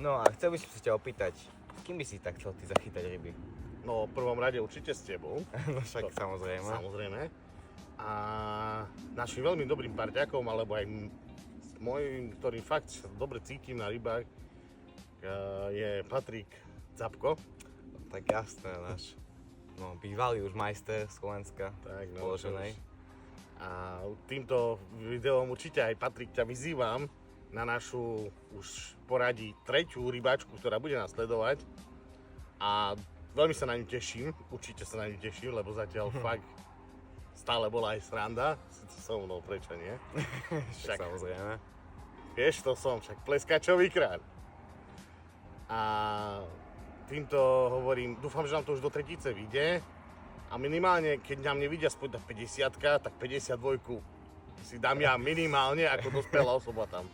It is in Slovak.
No a chcel by som sa ťa opýtať, s kým by si tak chcel ty zachytať ryby? No, v prvom rade určite s tebou. No však samozrejme. Samozrejme. A našim veľmi dobrým parťakom, alebo aj môjim, ktorým fakt sa dobre cítim na rybách, je Patrik Capko. Tak jasné, náš bývalý už majster Slovenska položenej. A týmto videom určite aj Patrik ťa vyzývam na našu už poradí tretiu rybáčku, ktorá bude nasledovať. A veľmi sa na ňu teším, určite sa na ňu teším, lebo zatiaľ fakt stále bola aj sranda. So mnou, prečo nie? Však samozrejme. Vieš, to som však pleskačový kráľ. A týmto hovorím, dúfam, že nám to už do tretice vyjde. A minimálne, keď nám nevidia aspoň tá 50-ka, tak 52 si dám ja minimálne ako dospelá osoba tam.